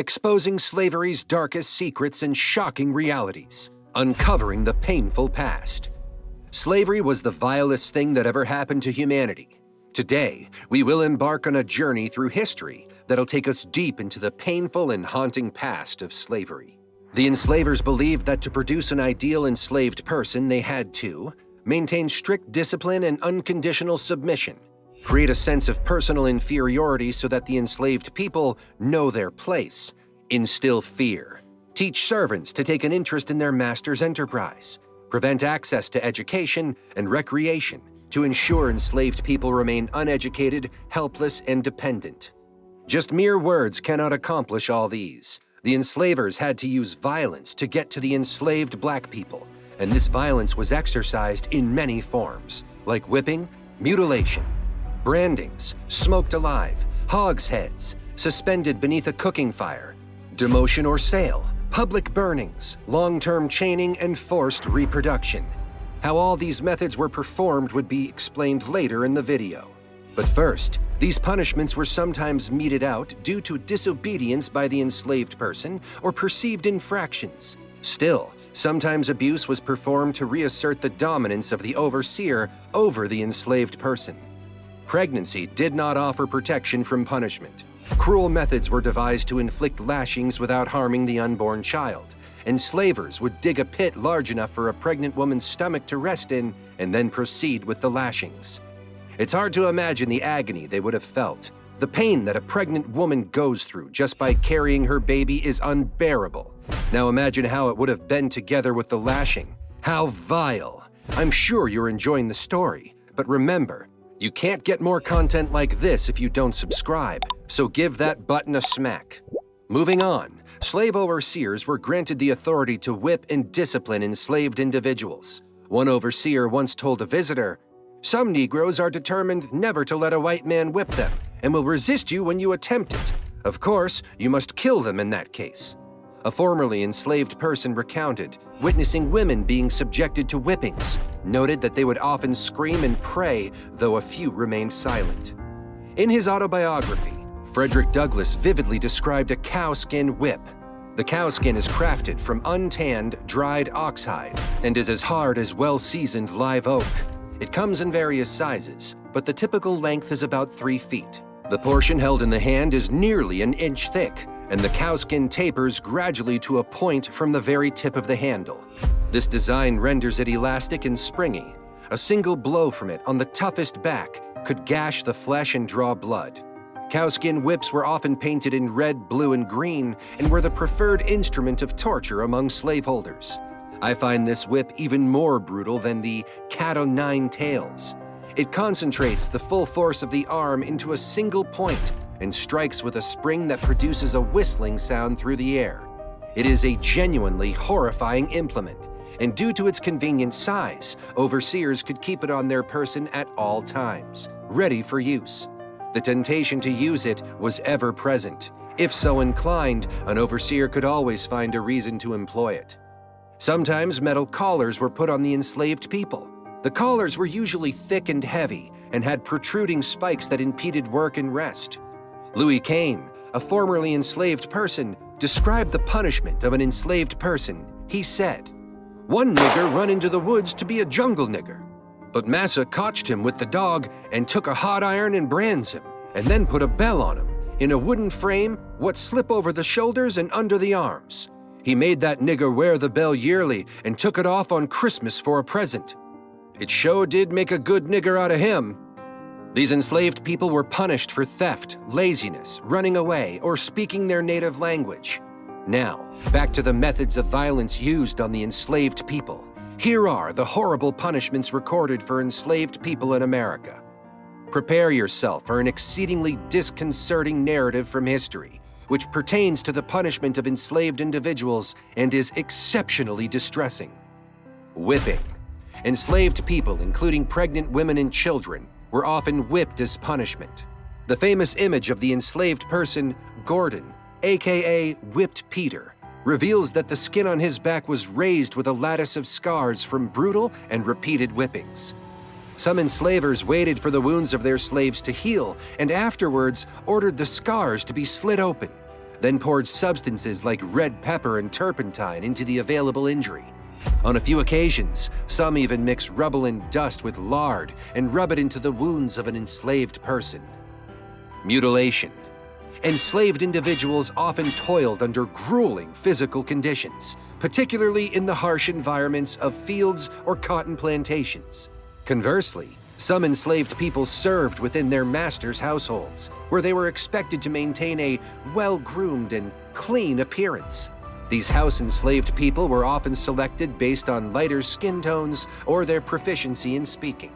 exposing slavery's darkest secrets and shocking realities, uncovering the painful past. Slavery was the vilest thing that ever happened to humanity. Today, we will embark on a journey through history that'll take us deep into the painful and haunting past of slavery. The enslavers believed that to produce an ideal enslaved person, they had to maintain strict discipline and unconditional submission, create a sense of personal inferiority so that the enslaved people know their place, instill fear, teach servants to take an interest in their master's enterprise, prevent access to education and recreation to ensure enslaved people remain uneducated, helpless, and dependent. Just mere words cannot accomplish all these. The enslavers had to use violence to get to the enslaved black people, and this violence was exercised in many forms, like whipping, mutilation, brandings, smoked alive, hogsheads, suspended beneath a cooking fire, demotion or sale, public burnings, long-term chaining, and forced reproduction. How all these methods were performed would be explained later in the video. But first, these punishments were sometimes meted out due to disobedience by the enslaved person or perceived infractions. Still, sometimes abuse was performed to reassert the dominance of the overseer over the enslaved person. Pregnancy did not offer protection from punishment. Cruel methods were devised to inflict lashings without harming the unborn child. Enslavers would dig a pit large enough for a pregnant woman's stomach to rest in and then proceed with the lashings. It's hard to imagine the agony they would have felt. The pain that a pregnant woman goes through just by carrying her baby is unbearable. Now imagine how it would have been together with the lashing. How vile! I'm sure you're enjoying the story, but remember, you can't get more content like this if you don't subscribe, so give that button a smack. Moving on, slave overseers were granted the authority to whip and discipline enslaved individuals. One overseer once told a visitor, "Some Negroes are determined never to let a white man whip them and will resist you when you attempt it. Of course, you must kill them in that case." A formerly enslaved person recounted witnessing women being subjected to whippings, noted that they would often scream and pray, though a few remained silent. In his autobiography, Frederick Douglass vividly described a cowskin whip. The cowskin is crafted from untanned, dried oxhide and is as hard as well-seasoned live oak. It comes in various sizes, but the typical length is about 3 feet. The portion held in the hand is nearly an inch thick, and the cowskin tapers gradually to a point from the very tip of the handle. This design renders it elastic and springy. A single blow from it on the toughest back could gash the flesh and draw blood. Cowskin whips were often painted in red, blue, and green and were the preferred instrument of torture among slaveholders. I find this whip even more brutal than the cat o' nine tails. It concentrates the full force of the arm into a single point and strikes with a spring that produces a whistling sound through the air. It is a genuinely horrifying implement, and due to its convenient size, overseers could keep it on their person at all times, ready for use. The temptation to use it was ever present. If so inclined, an overseer could always find a reason to employ it. Sometimes metal collars were put on the enslaved people. The collars were usually thick and heavy and had protruding spikes that impeded work and rest. Louis Kane, a formerly enslaved person, described the punishment of an enslaved person. He said, "One nigger run into the woods to be a jungle nigger, but massa cotched him with the dog and took a hot iron and brands him, and then put a bell on him, in a wooden frame what slip over the shoulders and under the arms. He made that nigger wear the bell yearly and took it off on Christmas for a present. It sure did make a good nigger out of him." These enslaved people were punished for theft, laziness, running away, or speaking their native language. Now, back to the methods of violence used on the enslaved people. Here are the horrible punishments recorded for enslaved people in America. Prepare yourself for an exceedingly disconcerting narrative from history, which pertains to the punishment of enslaved individuals and is exceptionally distressing. Whipping. Enslaved people, including pregnant women and children, were often whipped as punishment. The famous image of the enslaved person, Gordon, aka Whipped Peter, reveals that the skin on his back was raised with a lattice of scars from brutal and repeated whippings. Some enslavers waited for the wounds of their slaves to heal and afterwards ordered the scars to be slit open. then poured substances like red pepper and turpentine into the available injury. On a few occasions, some even mix rubble and dust with lard and rub it into the wounds of an enslaved person. Mutilation. Enslaved individuals often toiled under grueling physical conditions, particularly in the harsh environments of fields or cotton plantations. Conversely, some enslaved people served within their masters' households, where they were expected to maintain a well-groomed and clean appearance. These house-enslaved people were often selected based on lighter skin tones or their proficiency in speaking.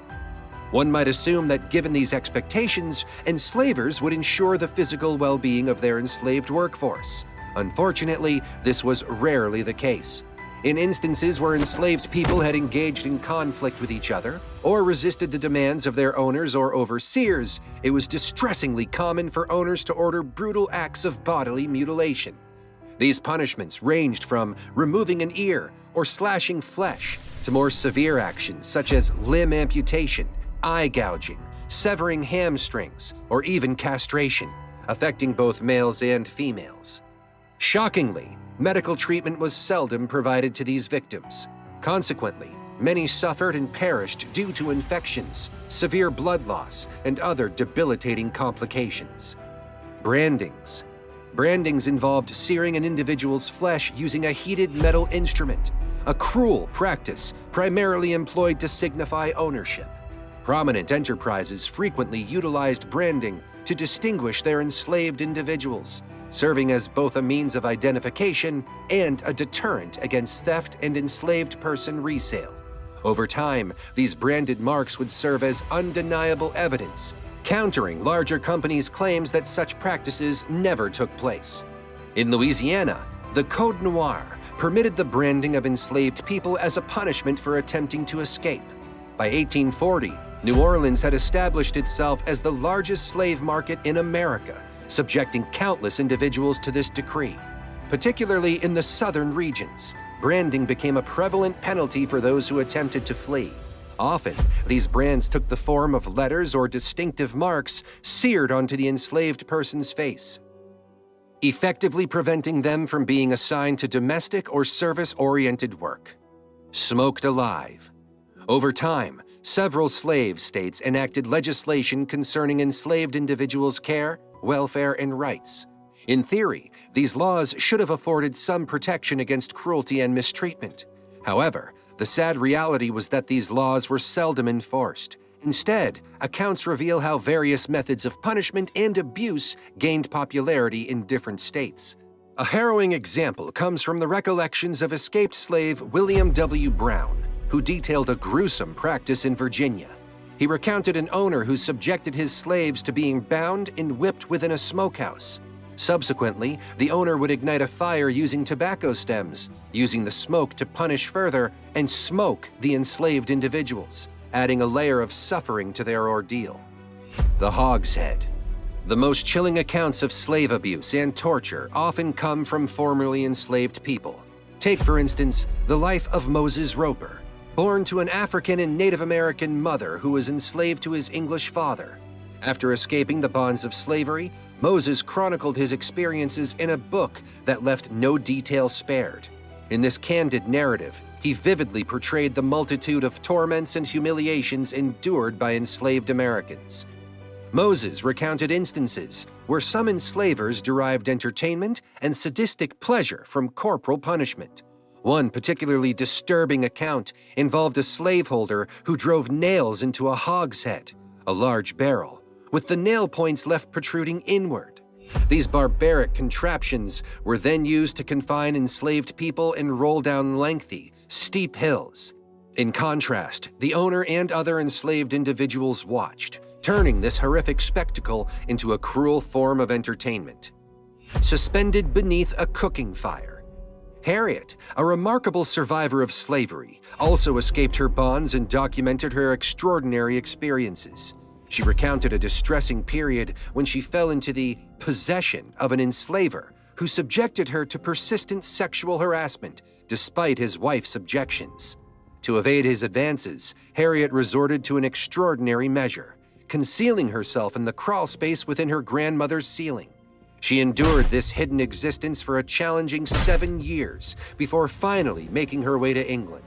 One might assume that given these expectations, enslavers would ensure the physical well-being of their enslaved workforce. Unfortunately, this was rarely the case. In instances where enslaved people had engaged in conflict with each other or resisted the demands of their owners or overseers, it was distressingly common for owners to order brutal acts of bodily mutilation. These punishments ranged from removing an ear or slashing flesh to more severe actions such as limb amputation, eye gouging, severing hamstrings, or even castration, affecting both males and females. Shockingly, medical treatment was seldom provided to these victims. Consequently, many suffered and perished due to infections, severe blood loss, and other debilitating complications. Brandings. Brandings involved searing an individual's flesh using a heated metal instrument, a cruel practice primarily employed to signify ownership. Prominent enterprises frequently utilized branding to distinguish their enslaved individuals, serving as both a means of identification and a deterrent against theft and enslaved person resale. Over time, these branded marks would serve as undeniable evidence, countering larger companies' claims that such practices never took place. In Louisiana, the Code Noir permitted the branding of enslaved people as a punishment for attempting to escape. By 1840, New Orleans had established itself as the largest slave market in America, subjecting countless individuals to this decree. Particularly in the southern regions, branding became a prevalent penalty for those who attempted to flee. Often, these brands took the form of letters or distinctive marks seared onto the enslaved person's face, effectively preventing them from being assigned to domestic or service-oriented work. Smoked alive. Over time, several slave states enacted legislation concerning enslaved individuals' care, welfare, and rights. In theory, these laws should have afforded some protection against cruelty and mistreatment. However, the sad reality was that these laws were seldom enforced. Instead, accounts reveal how various methods of punishment and abuse gained popularity in different states. A harrowing example comes from the recollections of escaped slave William W. Brown, who detailed a gruesome practice in Virginia. He recounted an owner who subjected his slaves to being bound and whipped within a smokehouse. Subsequently, the owner would ignite a fire using tobacco stems, using the smoke to punish further and smoke the enslaved individuals, adding a layer of suffering to their ordeal. The Hogshead. The most chilling accounts of slave abuse and torture often come from formerly enslaved people. Take, for instance, the life of Moses Roper, born to an African and Native American mother who was enslaved to his English father. After escaping the bonds of slavery, Moses chronicled his experiences in a book that left no detail spared. In this candid narrative, he vividly portrayed the multitude of torments and humiliations endured by enslaved Americans. Moses recounted instances where some enslavers derived entertainment and sadistic pleasure from corporal punishment. One particularly disturbing account involved a slaveholder who drove nails into a hogshead, a large barrel, with the nail points left protruding inward. These barbaric contraptions were then used to confine enslaved people and roll down lengthy, steep hills. In contrast, the owner and other enslaved individuals watched, turning this horrific spectacle into a cruel form of entertainment. Suspended beneath a cooking fire. Harriet, a remarkable survivor of slavery, also escaped her bonds and documented her extraordinary experiences. She recounted a distressing period when she fell into the possession of an enslaver who subjected her to persistent sexual harassment despite his wife's objections. To evade his advances, Harriet resorted to an extraordinary measure, concealing herself in the crawl space within her grandmother's ceiling. She endured this hidden existence for a challenging 7 years before finally making her way to England.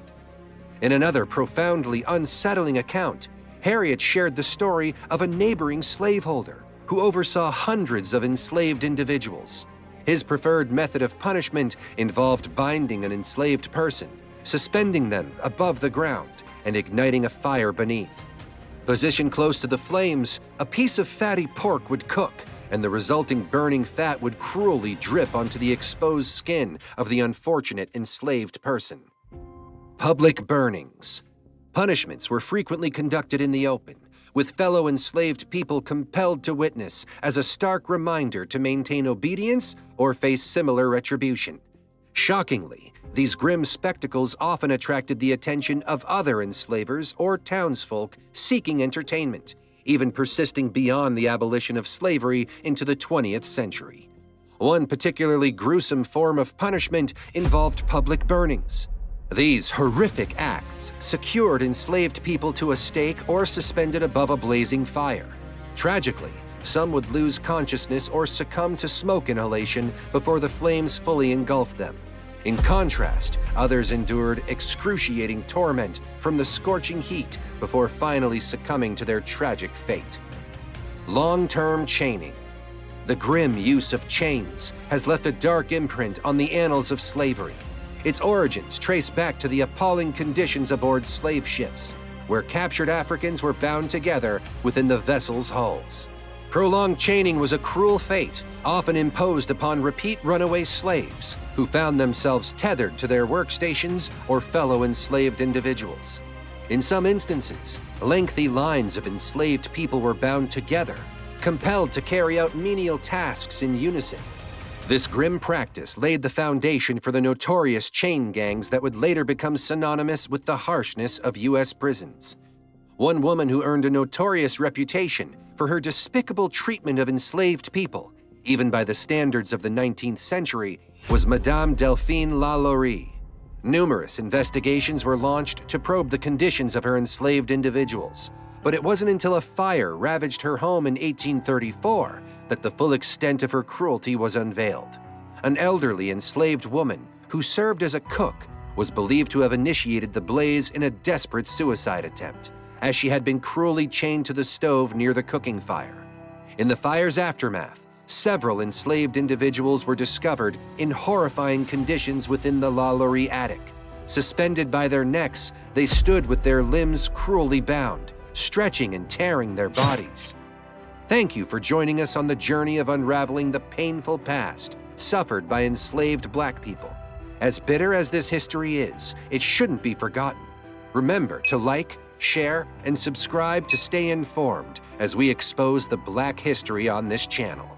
In another profoundly unsettling account, Harriet shared the story of a neighboring slaveholder who oversaw hundreds of enslaved individuals. His preferred method of punishment involved binding an enslaved person, suspending them above the ground, and igniting a fire beneath. Positioned close to the flames, a piece of fatty pork would cook, and the resulting burning fat would cruelly drip onto the exposed skin of the unfortunate enslaved person. Public burnings. Punishments were frequently conducted in the open, with fellow enslaved people compelled to witness as a stark reminder to maintain obedience or face similar retribution. Shockingly, these grim spectacles often attracted the attention of other enslavers or townsfolk seeking entertainment, even persisting beyond the abolition of slavery into the 20th century. One particularly gruesome form of punishment involved public burnings. These horrific acts secured enslaved people to a stake or suspended above a blazing fire. Tragically, some would lose consciousness or succumb to smoke inhalation before the flames fully engulfed them. In contrast, others endured excruciating torment from the scorching heat before finally succumbing to their tragic fate. Long-term chaining. The grim use of chains has left a dark imprint on the annals of slavery. Its origins trace back to the appalling conditions aboard slave ships, where captured Africans were bound together within the vessel's hulls. Prolonged chaining was a cruel fate, often imposed upon repeat runaway slaves who found themselves tethered to their workstations or fellow enslaved individuals. In some instances, lengthy lines of enslaved people were bound together, compelled to carry out menial tasks in unison. This grim practice laid the foundation for the notorious chain gangs that would later become synonymous with the harshness of U.S. prisons. One woman who earned a notorious reputation for her despicable treatment of enslaved people, even by the standards of the 19th century, was Madame Delphine Lalaurie. Numerous investigations were launched to probe the conditions of her enslaved individuals, but it wasn't until a fire ravaged her home in 1834 that the full extent of her cruelty was unveiled. An elderly enslaved woman who served as a cook was believed to have initiated the blaze in a desperate suicide attempt, as she had been cruelly chained to the stove near the cooking fire. In the fire's aftermath, several enslaved individuals were discovered in horrifying conditions within the Lalaurie attic. Suspended by their necks, they stood with their limbs cruelly bound, stretching and tearing their bodies. Thank you for joining us on the journey of unraveling the painful past suffered by enslaved Black people. As bitter as this history is, it shouldn't be forgotten. Remember to like, share, and subscribe to stay informed as we expose the Black history on this channel.